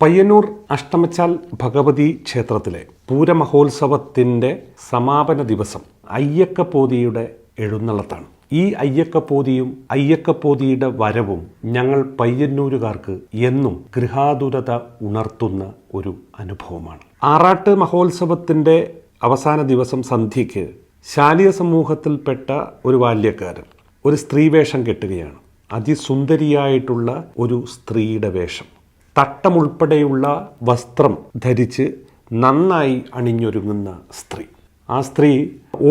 പയ്യന്നൂർ അഷ്ടമച്ചാൽ ഭഗവതി ക്ഷേത്രത്തിലെ പൂരമഹോത്സവത്തിൻ്റെ സമാപന ദിവസം അയ്യക്കപ്പോതിയുടെ എഴുന്നള്ളത്താണ്. ഈ അയ്യക്കപ്പോതിയും അയ്യക്കപ്പോതിയുടെ വരവും ഞങ്ങൾ പയ്യന്നൂരുകാർക്ക് എന്നും ഗൃഹാതുരത ഉണർത്തുന്ന ഒരു അനുഭവമാണ്. ആറാട്ട് മഹോത്സവത്തിൻ്റെ അവസാന ദിവസം സന്ധ്യയ്ക്ക് ശാലിയ സമൂഹത്തിൽപ്പെട്ട ഒരു ബാല്യക്കാരൻ ഒരു സ്ത്രീവേഷം കെട്ടുകയാണ്. അതിസുന്ദരിയായിട്ടുള്ള ഒരു സ്ത്രീയുടെ വേഷം, തട്ടമുൾപ്പെടെയുള്ള വസ്ത്രം ധരിച്ച് നന്നായി അണിഞ്ഞൊരുങ്ങുന്ന സ്ത്രീ. ആ സ്ത്രീ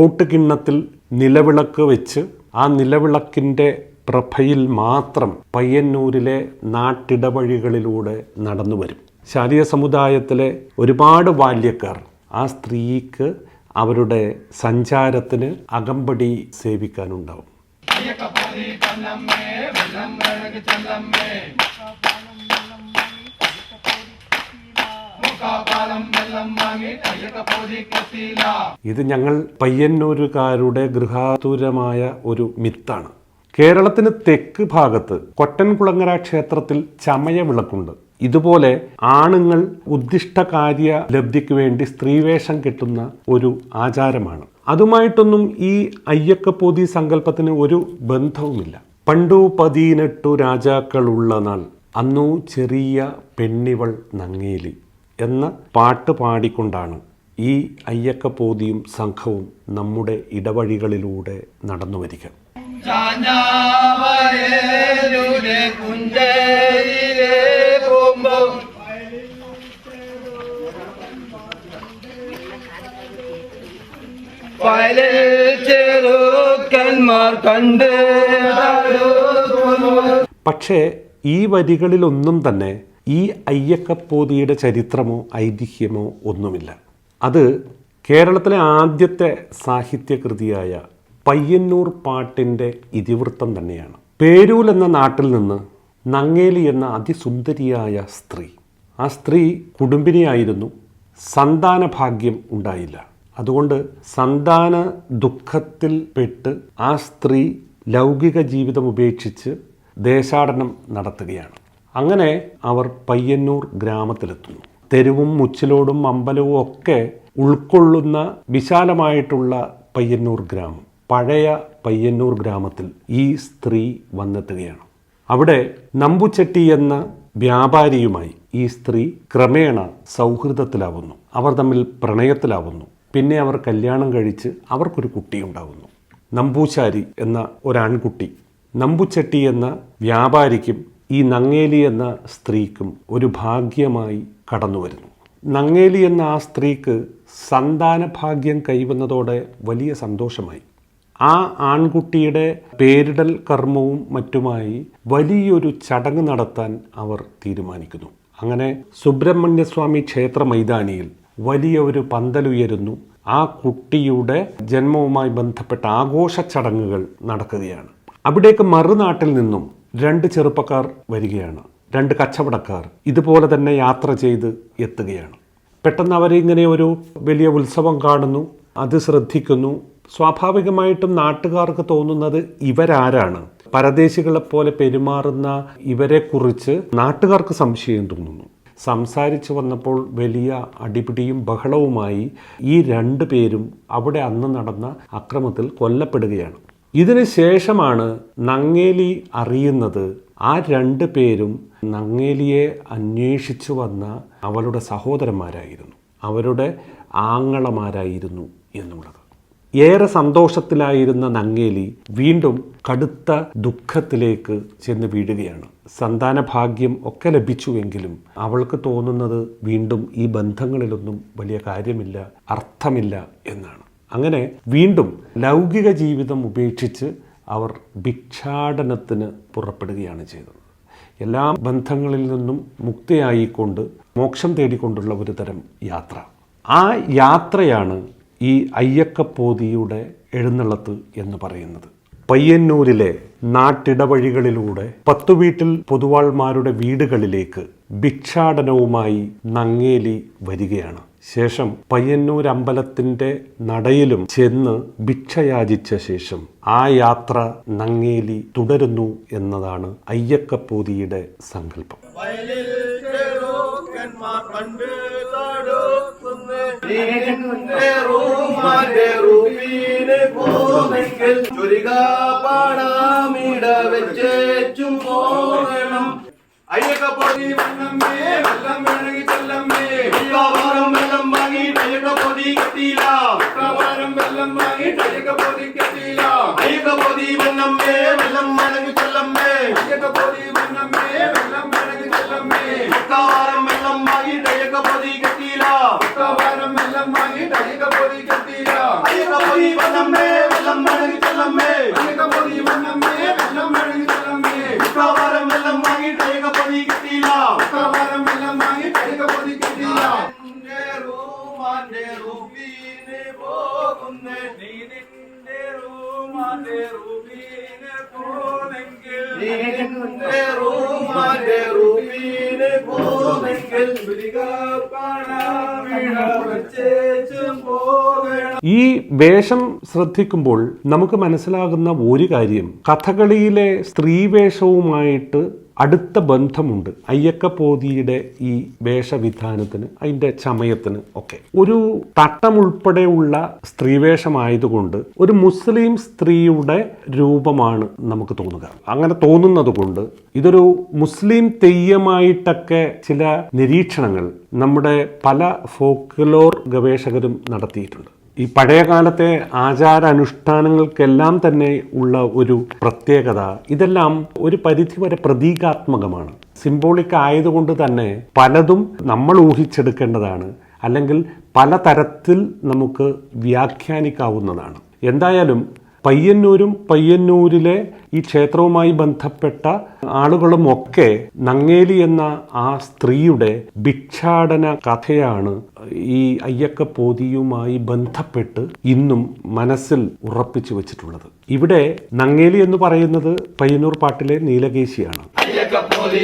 ഓട്ടുകിണ്ണത്തിൽ നിലവിളക്ക് വെച്ച് ആ നിലവിളക്കിൻ്റെ പ്രഭയിൽ മാത്രം പയ്യന്നൂരിലെ നാട്ടിടവഴികളിലൂടെ നടന്നു വരും. ശാലിയ സമുദായത്തിലെ ഒരുപാട് ബാല്യക്കാർ ആ സ്ത്രീക്ക് അവരുടെ സഞ്ചാരത്തിന് അകമ്പടി സേവിക്കാനുണ്ടാവും. ഇത് ഞങ്ങൾ പയ്യന്നൂരുകാരുടെ ഗൃഹാതുരമായ ഒരു മിത്താണ്. കേരളത്തിന് തെക്ക് ഭാഗത്ത് കൊറ്റൻകുളങ്ങര ക്ഷേത്രത്തിൽ ചമയവിളക്കുണ്ട്. ഇതുപോലെ ആണുങ്ങൾ ഉദ്ദിഷ്ടകാര്യ ലബ്ധിക്ക് വേണ്ടി സ്ത്രീവേഷം കെട്ടുന്ന ഒരു ആചാരമാണ്. അതുമായിട്ടൊന്നും ഈ അയ്യക്കപ്പോതി സങ്കല്പത്തിന് ഒരു ബന്ധവുമില്ല. പണ്ടു 18 രാജാക്കളുള്ള നാൾ അന്നു ചെറിയ പെണ്ണിവൾ നങ്ങേലി എന്ന പാട്ട് പാടിക്കൊണ്ടാണ് ഈ അയ്യക്കപ്പോതിയും സംഘവും നമ്മുടെ ഇടവഴികളിലൂടെ നടന്നു വരിക. പക്ഷേ ഈ വരികളിലൊന്നും തന്നെ ഈ അയ്യക്കപ്പോതിയുടെ ചരിത്രമോ ഐതിഹ്യമോ ഒന്നുമില്ല. അത് കേരളത്തിലെ ആദ്യത്തെ സാഹിത്യകൃതിയായ പയ്യന്നൂർ പാട്ടിൻ്റെ ഇതിവൃത്തം തന്നെയാണ്. പേരൂൽ എന്ന നാട്ടിൽ നിന്ന് നങ്ങേലി എന്ന അതിസുന്ദരിയായ സ്ത്രീ, ആ സ്ത്രീ കുടുംബിനിയായിരുന്നു. സന്താന ഭാഗ്യം ഉണ്ടായില്ല. അതുകൊണ്ട് സന്താന ദുഃഖത്തിൽ പെട്ട് ആ സ്ത്രീ ലൗകിക ജീവിതം ഉപേക്ഷിച്ച് ദേശാടനം നടത്തുകയാണ്. അങ്ങനെ അവർ പയ്യന്നൂർ ഗ്രാമത്തിലെത്തുന്നു. തെരുവും മുച്ചിലോടും അമ്പലവും ഒക്കെ ഉൾക്കൊള്ളുന്ന വിശാലമായിട്ടുള്ള പയ്യന്നൂർ ഗ്രാമം. പഴയ പയ്യന്നൂർ ഗ്രാമത്തിൽ ഈ സ്ത്രീ വന്നെത്തുകയാണ്. അവിടെ നമ്പുചെട്ടി എന്ന വ്യാപാരിയുമായി ഈ സ്ത്രീ ക്രമേണ സൗഹൃദത്തിലാവുന്നു. അവർ തമ്മിൽ പ്രണയത്തിലാവുന്നു. പിന്നെ അവർ കല്യാണം കഴിച്ച് അവർക്കൊരു കുട്ടിയുണ്ടാവുന്നു. നമ്പൂശാരി എന്ന ഒരാൺകുട്ടി നമ്പുചെട്ടി എന്ന വ്യാപാരിക്കും ഈ നങ്ങേലി എന്ന സ്ത്രീക്കും ഒരു ഭാഗ്യമായി കടന്നു വരുന്നു. നങ്ങേലി എന്ന ആ സ്ത്രീക്ക് സന്താന ഭാഗ്യം കൈവന്നതോടെ വലിയ സന്തോഷമായി. ആ ആൺകുട്ടിയുടെ പേരിടൽ കർമ്മവും മറ്റുമായി വലിയൊരു ചടങ്ങ് നടത്താൻ അവർ തീരുമാനിക്കുന്നു. അങ്ങനെ സുബ്രഹ്മണ്യസ്വാമി ക്ഷേത്ര മൈതാനിയിൽ വലിയ ഒരു പന്തലുയരുന്നു. ആ കുട്ടിയുടെ ജന്മവുമായി ബന്ധപ്പെട്ട ആഘോഷ ചടങ്ങുകൾ നടക്കുകയാണ്. അവിടേക്ക് മറുനാട്ടിൽ നിന്നും 2 ചെറുപ്പക്കാർ വരികയാണ്. 2 കച്ചവടക്കാർ ഇതുപോലെ തന്നെ യാത്ര ചെയ്ത് എത്തുകയാണ്. പെട്ടെന്ന് അവരിങ്ങനെ ഒരു വലിയ ഉത്സവം കാണുന്നു. അത് ശ്രദ്ധിക്കുന്നു. സ്വാഭാവികമായിട്ടും നാട്ടുകാർക്ക് തോന്നുന്നത് ഇവരാരാണ്, പരദേശികളെപ്പോലെ പെരുമാറുന്ന ഇവരെക്കുറിച്ച് നാട്ടുകാർക്ക് സംശയം തോന്നുന്നു. സംസാരിച്ചു വന്നപ്പോൾ വലിയ അടിപിടിയും ബഹളവുമായി ഈ 2 പേരും അവിടെ അന്ന് നടന്ന അക്രമത്തിൽ കൊല്ലപ്പെടുകയാണ്. ഇതിന് ശേഷമാണ് നങ്ങേലി അറിയുന്നത് ആ 2 പേരും നങ്ങേലിയെ അന്വേഷിച്ചു വന്ന അവളുടെ സഹോദരന്മാരായിരുന്നു, അവരുടെ ആങ്ങളമാരായിരുന്നു എന്നുള്ളത്. ഏറെ സന്തോഷത്തിലായിരുന്ന നങ്ങേലി വീണ്ടും കടുത്ത ദുഃഖത്തിലേക്ക് ചെന്ന് വീഴുകയാണ്. സന്താന ഭാഗ്യം ഒക്കെ ലഭിച്ചുവെങ്കിലും അവൾക്ക് തോന്നുന്നത് വീണ്ടും ഈ ബന്ധങ്ങളിലൊന്നും വലിയ കാര്യമില്ല, അർത്ഥമില്ല എന്നാണ്. അങ്ങനെ വീണ്ടും ലൗകിക ജീവിതം ഉപേക്ഷിച്ച് അവർ ഭിക്ഷാടനത്തിന് പുറപ്പെടുകയാണ് ചെയ്തത്. എല്ലാ ബന്ധങ്ങളിൽ നിന്നും മുക്തിയായിക്കൊണ്ട് മോക്ഷം തേടിക്കൊണ്ടുള്ള ഒരു തരം യാത്ര. ആ യാത്രയാണ് ഈ അയ്യക്കപ്പോതിയുടെ എഴുന്നള്ളത്ത് എന്ന് പറയുന്നത്. പയ്യന്നൂരിലെ നാട്ടിടവഴികളിലൂടെ 10 വീട്ടിൽ പൊതുവാൾമാരുടെ വീടുകളിലേക്ക് ഭിക്ഷാടനവുമായി നങ്ങേലി വരികയാണ്. ശേഷം പയ്യന്നൂർ അമ്പലത്തിൻ്റെ നടയിലും ചെന്ന് ഭിക്ഷയാചിച്ച ശേഷം ആ യാത്ര നങ്ങേലി തുടരുന്നു എന്നതാണ് അയ്യക്കപ്പോതിയുടെ സങ്കല്പം. അന്യന്മാർ കണ്ട് തടുക്കുന്നേ. നിന്റെ റൂമാന്റെ റൂപീന് പോന്നെങ്കിൽ ചുരിക പാടാമിട വെച്ചേച്ചും പോകണം. അയ്യക്കപ്പൊതി വന്നമ്മേ വെള്ളം വേണമെങ്കിൽ ചെല്ലമ്മേ. മിക്കവാറും വെള്ളം വാങ്ങിയിട്ട് അയ്യക്കപ്പൊതി കെട്ടിയില്ല. മിക്കവാറും വെള്ളം വാങ്ങിയിട്ട് അയ്യക്കപ്പൊതി കെട്ടിയില്ല. അയ്യക്കപ്പൊതി വന്നമ്മേ വെള്ളം വേണമെങ്കിൽ ചെല്ലമ്മേ. അയ്യക്കപ്പൊതി വന്നമ്മേ വെള്ളം വേണമെങ്കിൽ ചെല്ലമ്മേ. മിക്കവാറും വെള്ളം വാങ്ങിയിട്ട് അയ്യക്കപ്പൊതി കെട്ടിയില്ല. മിക്കവാറും വെള്ളം വാങ്ങിയിട്ട് അയ്യക്കപ്പൊതി കെട്ടിയില്ല. അയ്യക്കപ്പൊതി വന്നമ്മേ വെള്ളം വേണമെങ്കിൽ ചെല്ലമ്മേ. അയ്യക്കപ്പൊതി വന്നമ്മേ വെള്ളം വേണമെങ്കിൽ ചെല്ലമ്മേ. മിക്കവാറും വെള്ളം വാങ്ങിയിട്ട് അയ്യക്കപ്പൊതി കെട്ടിയില്ല. മിക്കവാറും വെള്ളം വാങ്ങിയിട്ട് അയ്യക്കപ്പൊതി കെട്ടിയില്ല. നിന്റെ റൂമാന്റെ റൂപീന് പോകുന്നേ. നീ നിന്റെ റൂമാന്റെ റൂപീന് പോന്നെങ്കിൽ. നിന്റെ റൂമാന്റെ റൂപീന് പോന്നെങ്കിൽ ചുരിക പാടാമിട വെച്ചേച്ചും പോകണം. ഈ വേഷം ശ്രദ്ധിക്കുമ്പോൾ നമുക്ക് മനസ്സിലാകുന്ന ഒരു കാര്യം, കഥകളിയിലെ സ്ത്രീവേഷവുമായിട്ട് അടുത്ത ബന്ധമുണ്ട് അയ്യക്കപ്പോതിയുടെ ഈ വേഷവിധാനത്തിന്, അതിൻ്റെ ചമയത്തിന് ഒക്കെ. ഒരു തട്ടം ഉൾപ്പെടെയുള്ള സ്ത്രീവേഷമായതുകൊണ്ട് ഒരു മുസ്ലിം സ്ത്രീയുടെ രൂപമാണ് നമുക്ക് തോന്നുക. അങ്ങനെ തോന്നുന്നത് കൊണ്ട് ഇതൊരു മുസ്ലിം തെയ്യമായിട്ടൊക്കെ ചില നിരീക്ഷണങ്ങൾ നമ്മുടെ പല ഫോക്ലോർ ഗവേഷകരും നടത്തിയിട്ടുണ്ട്. ഈ പഴയ കാലത്തെ ആചാരാനുഷ്ഠാനങ്ങൾക്കെല്ലാം തന്നെ ഉള്ള ഒരു പ്രത്യേകത, ഇതെല്ലാം ഒരു പരിധിവരെ പ്രതീകാത്മകമാണ്. സിംബോളിക് ആയതുകൊണ്ട് തന്നെ പലതും നമ്മൾ ഊഹിച്ചെടുക്കേണ്ടതാണ്, അല്ലെങ്കിൽ പലതരത്തിൽ നമുക്ക് വ്യാഖ്യാനിക്കാവുന്നതാണ്. എന്തായാലും പയ്യന്നൂരും പയ്യന്നൂരിലെ ഈ ക്ഷേത്രവുമായി ബന്ധപ്പെട്ട ആളുകളും ഒക്കെ നങ്ങേലി എന്ന ആ സ്ത്രീയുടെ ഭിക്ഷാടന കഥയാണ് ഈ അയ്യക്കപ്പോതിയുമായി ബന്ധപ്പെട്ട് ഇന്നും മനസ്സിൽ ഉറപ്പിച്ചു വച്ചിട്ടുള്ളത്. ഇവിടെ നങ്ങേലി എന്ന് പറയുന്നത് പയ്യന്നൂർ പാട്ടിലെ നീലകേശിയാണ്. അയ്യക്കപ്പോതി